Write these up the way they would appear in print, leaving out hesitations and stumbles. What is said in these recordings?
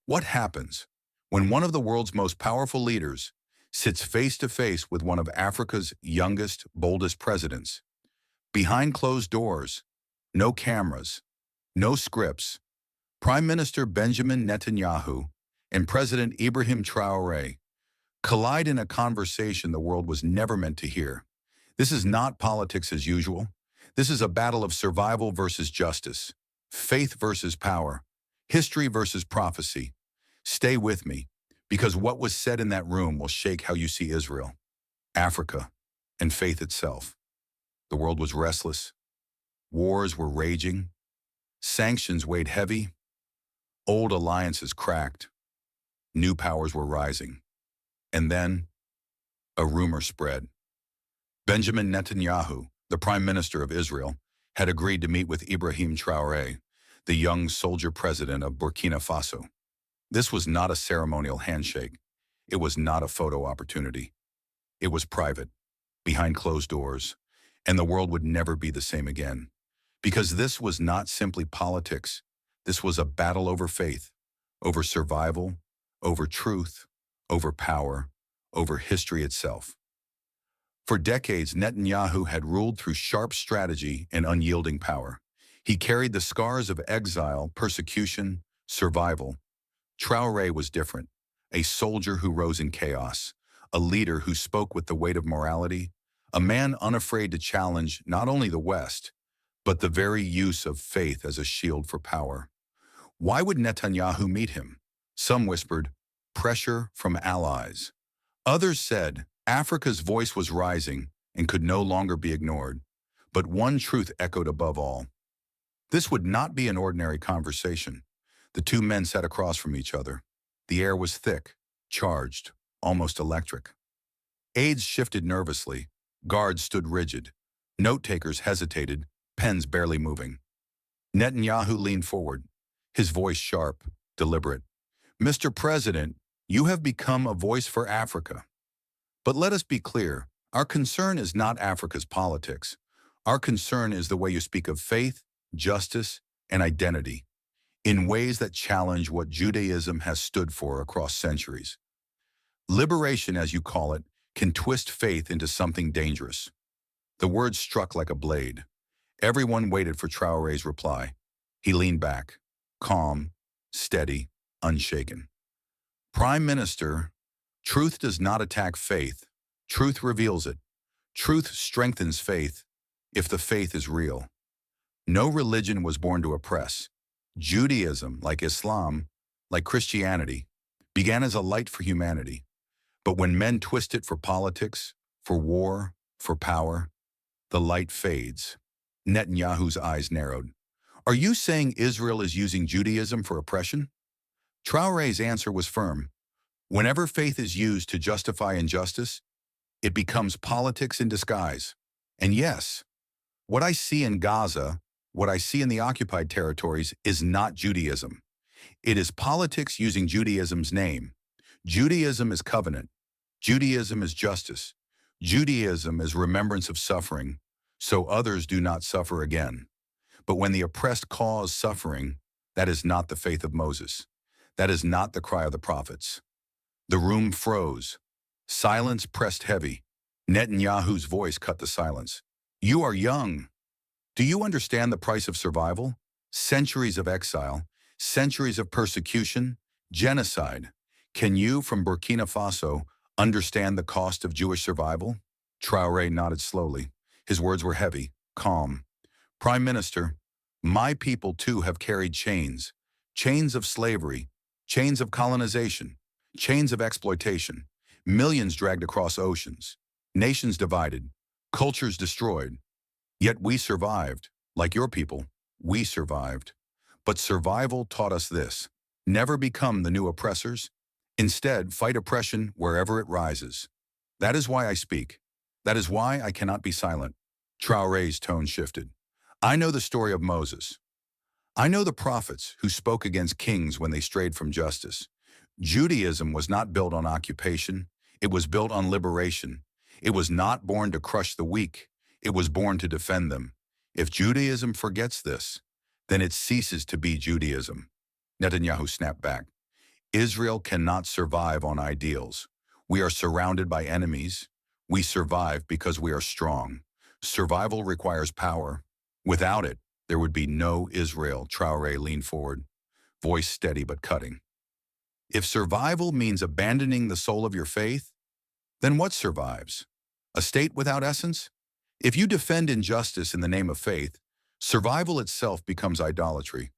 What happens when one of the world's most powerful leaders sits face to face with one of Africa's youngest, boldest presidents? Behind closed doors, no cameras, no scripts, Prime Minister Benjamin Netanyahu and President Ibrahim Traoré collide in a conversation the world was never meant to hear. This is not politics as usual. This is a battle of survival versus justice, faith versus power, history versus prophecy. Stay with me, because what was said in that room will shake how you see Israel, Africa, and faith itself. The world was restless. Wars were raging. Sanctions weighed heavy. Old alliances cracked. New powers were rising. And then, a rumor spread. Benjamin Netanyahu, the Prime Minister of Israel, had agreed to meet with Ibrahim Traoré, the young soldier president of Burkina Faso. This was not a ceremonial handshake. It was not a photo opportunity. It was private, behind closed doors, and the world would never be the same again. Because this was not simply politics. This was a battle over faith, over survival, over truth, over power, over history itself. For decades, Netanyahu had ruled through sharp strategy and unyielding power. He carried the scars of exile, persecution, survival. Traoré was different, a soldier who rose in chaos, a leader who spoke with the weight of morality, a man unafraid to challenge not only the West, but the very use of faith as a shield for power. Why would Netanyahu meet him? Some whispered, pressure from allies. Others said, Africa's voice was rising and could no longer be ignored. But one truth echoed above all. This would not be an ordinary conversation. The two men sat across from each other. The air was thick, charged, almost electric. Aides shifted nervously. Guards stood rigid. Note-takers hesitated, pens barely moving. Netanyahu leaned forward, his voice sharp, deliberate. Mr. President, you have become a voice for Africa. But let us be clear, our concern is not Africa's politics. Our concern is the way you speak of faith, justice, and identity, in ways that challenge what Judaism has stood for across centuries. Liberation, as you call it, can twist faith into something dangerous. The words struck like a blade. Everyone waited for Traoré's reply. He leaned back, calm, steady, unshaken. Prime Minister, truth does not attack faith. Truth reveals it. Truth strengthens faith, if the faith is real. No religion was born to oppress. Judaism, like Islam, like Christianity, began as a light for humanity. But when men twist it for politics, for war, for power, the light fades. Netanyahu's eyes narrowed. Are you saying Israel is using Judaism for oppression? Traoré's answer was firm. Whenever faith is used to justify injustice, it becomes politics in disguise. And yes, what I see in Gaza, what I see in the occupied territories is not Judaism. It is politics using Judaism's name. Judaism is covenant. Judaism is justice. Judaism is remembrance of suffering, so others do not suffer again. But when the oppressed cause suffering, that is not the faith of Moses. That is not the cry of the prophets. The room froze. Silence pressed heavy. Netanyahu's voice cut the silence. You are young. Do you understand the price of survival? Centuries of exile, centuries of persecution, genocide. Can you, from Burkina Faso, understand the cost of Jewish survival? Traoré nodded slowly. His words were heavy, calm. Prime Minister, my people too have carried chains. Chains of slavery, chains of colonization, chains of exploitation. Millions dragged across oceans. Nations divided. Cultures destroyed. Yet we survived. Like your people, we survived. But survival taught us this. Never become the new oppressors. Instead, fight oppression wherever it rises. That is why I speak. That is why I cannot be silent. Traoré's tone shifted. I know the story of Moses. I know the prophets who spoke against kings when they strayed from justice. Judaism was not built on occupation. It was built on liberation. It was not born to crush the weak. It was born to defend them. If Judaism forgets this, then it ceases to be Judaism. Netanyahu snapped back. Israel cannot survive on ideals. We are surrounded by enemies. We survive because we are strong. Survival requires power. Without it, there would be no Israel. Traoré leaned forward, voice steady but cutting. If survival means abandoning the soul of your faith, then what survives? A state without essence? If you defend injustice in the name of faith, survival itself becomes idolatry.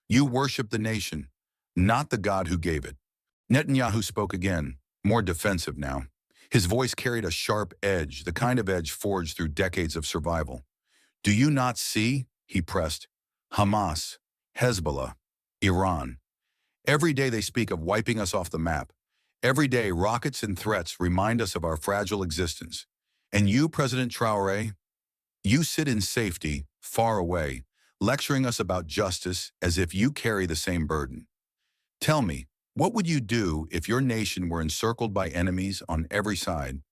You worship the nation, not the God who gave it. Netanyahu spoke again, more defensive now. His voice carried a sharp edge, the kind of edge forged through decades of survival. Do you not see, he pressed, Hamas, Hezbollah, Iran. Every day they speak of wiping us off the map. Every day rockets and threats remind us of our fragile existence. And you, President Traoré, you sit in safety, far away, lecturing us about justice as if you carry the same burden. Tell me, what would you do if your nation were encircled by enemies on every side,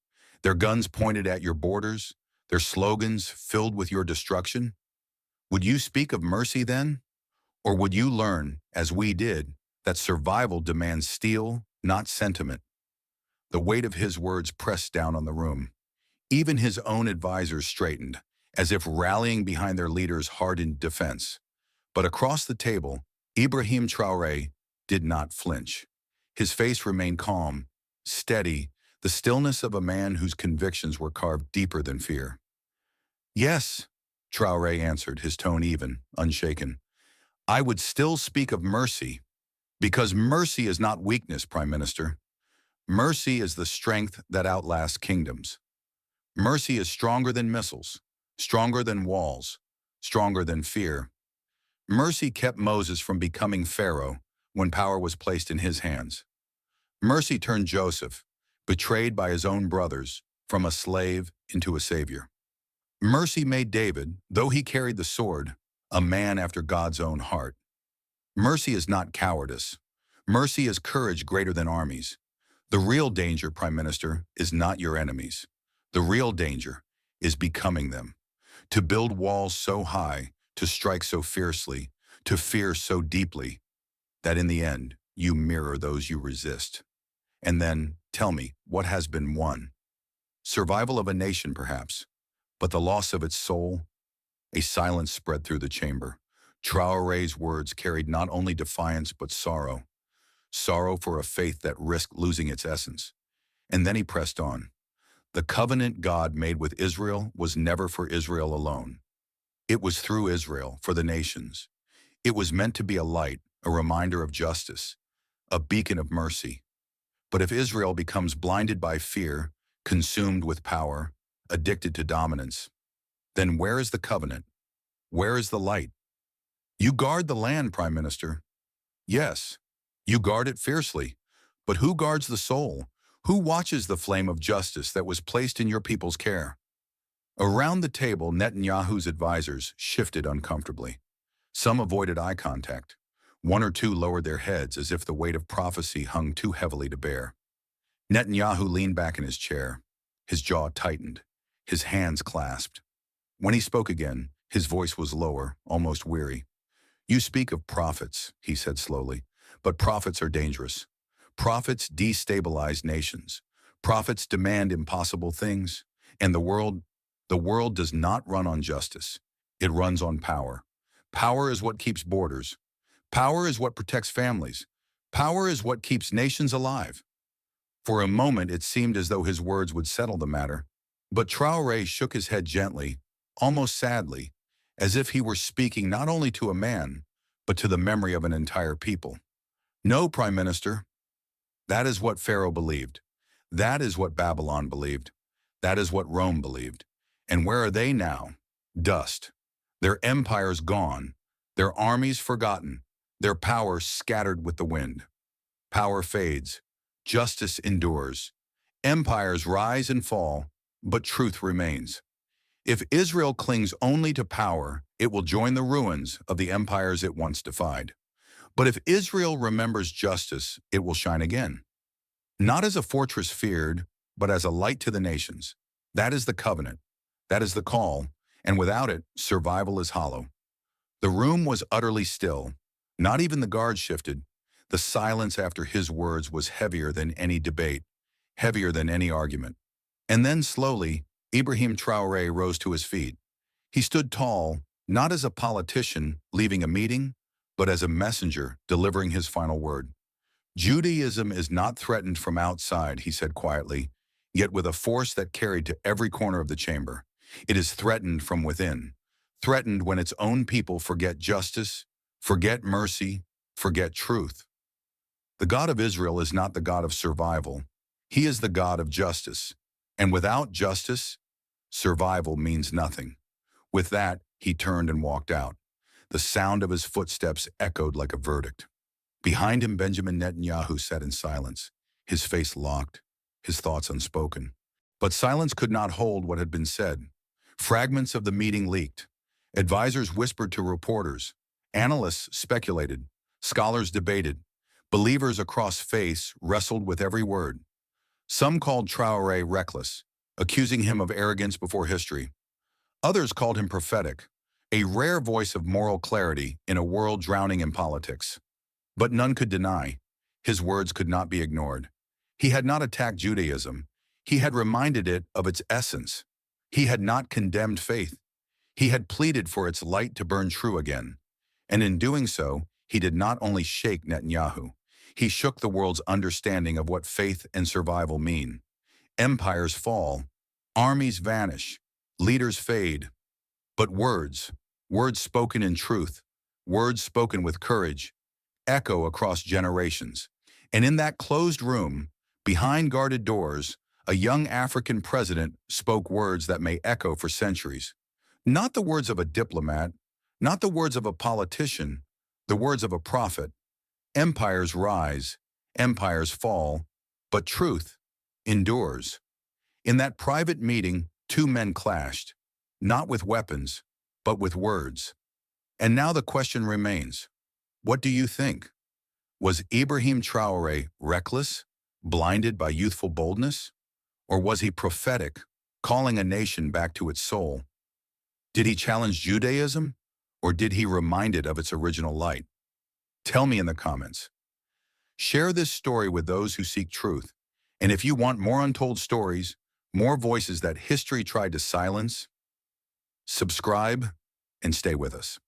their guns pointed at your borders, their slogans filled with your destruction? Would you speak of mercy then? Or would you learn, as we did, that survival demands steel, not sentiment? The weight of his words pressed down on the room. Even his own advisors straightened, as if rallying behind their leader's hardened defense. But across the table, Ibrahim Traoré did not flinch. His face remained calm, steady, the stillness of a man whose convictions were carved deeper than fear. Yes, Traoré answered, his tone even, unshaken. I would still speak of mercy, because mercy is not weakness, Prime Minister. Mercy is the strength that outlasts kingdoms. Mercy is stronger than missiles, stronger than walls, stronger than fear. Mercy kept Moses from becoming Pharaoh when power was placed in his hands. Mercy turned Joseph, betrayed by his own brothers, from a slave into a savior. Mercy made David, though he carried the sword, a man after God's own heart. Mercy is not cowardice. Mercy is courage greater than armies. The real danger, Prime Minister, is not your enemies. The real danger is becoming them. To build walls so high, to strike so fiercely, to fear so deeply, that in the end, you mirror those you resist. And then, tell me, what has been won? Survival of a nation, perhaps, but the loss of its soul? A silence spread through the chamber. Traoré's words carried not only defiance but sorrow. Sorrow for a faith that risked losing its essence. And then he pressed on. The covenant God made with Israel was never for Israel alone. It was through Israel, for the nations. It was meant to be a light, a reminder of justice, a beacon of mercy. But if Israel becomes blinded by fear, consumed with power, addicted to dominance, then where is the covenant? Where is the light? You guard the land, Prime Minister. Yes, you guard it fiercely. But who guards the soul? Who watches the flame of justice that was placed in your people's care? Around the table, Netanyahu's advisors shifted uncomfortably. Some avoided eye contact. One or two lowered their heads as if the weight of prophecy hung too heavily to bear. Netanyahu leaned back in his chair. His jaw tightened, his hands clasped. When he spoke again, his voice was lower, almost weary. You speak of prophets, he said slowly, but prophets are dangerous. Prophets destabilize nations. Prophets demand impossible things. And the world does not run on justice. It runs on power. Power is what keeps borders. Power is what protects families. Power is what keeps nations alive. For a moment, it seemed as though his words would settle the matter. But Traoré shook his head gently, almost sadly, as if he were speaking not only to a man, but to the memory of an entire people. No, Prime Minister. That is what Pharaoh believed. That is what Babylon believed. That is what Rome believed. And where are they now? Dust. Their empires gone. Their armies forgotten. Their power scattered with the wind. Power fades. Justice endures. Empires rise and fall, but truth remains. If Israel clings only to power, it will join the ruins of the empires it once defied. But if Israel remembers justice, it will shine again. Not as a fortress feared, but as a light to the nations. That is the covenant. That is the call. And without it, survival is hollow. The room was utterly still. Not even the guards shifted. The silence after his words was heavier than any debate, heavier than any argument. And then slowly, Ibrahim Traoré rose to his feet. He stood tall, not as a politician leaving a meeting, but as a messenger delivering his final word. Judaism is not threatened from outside, he said quietly, yet with a force that carried to every corner of the chamber. It is threatened from within, threatened when its own people forget justice, forget mercy, forget truth. The God of Israel is not the God of survival. He is the God of justice. And without justice, survival means nothing. With that, he turned and walked out. The sound of his footsteps echoed like a verdict. Behind him, Benjamin Netanyahu sat in silence, his face locked, his thoughts unspoken. But silence could not hold what had been said. Fragments of the meeting leaked. Advisors whispered to reporters. Analysts speculated. Scholars debated. Believers across faiths wrestled with every word. Some called Traoré reckless, accusing him of arrogance before history. Others called him prophetic, a rare voice of moral clarity in a world drowning in politics. But none could deny. His words could not be ignored. He had not attacked Judaism. He had reminded it of its essence. He had not condemned faith. He had pleaded for its light to burn true again. And in doing so, he did not only shake Netanyahu. He shook the world's understanding of what faith and survival mean. Empires fall. Armies vanish. Leaders fade. But words spoken in truth, words spoken with courage, echo across generations. And in that closed room, behind guarded doors, a young African president spoke words that may echo for centuries. Not the words of a diplomat, not the words of a politician, the words of a prophet. Empires rise, empires fall, but truth endures. In that private meeting, two men clashed, not with weapons, but with words. And now the question remains, what do you think? Was Ibrahim Traoré reckless, blinded by youthful boldness? Or was he prophetic, calling a nation back to its soul? Did he challenge Judaism, or did he remind it of its original light? Tell me in the comments. Share this story with those who seek truth. And if you want more untold stories, more voices that history tried to silence, subscribe and stay with us.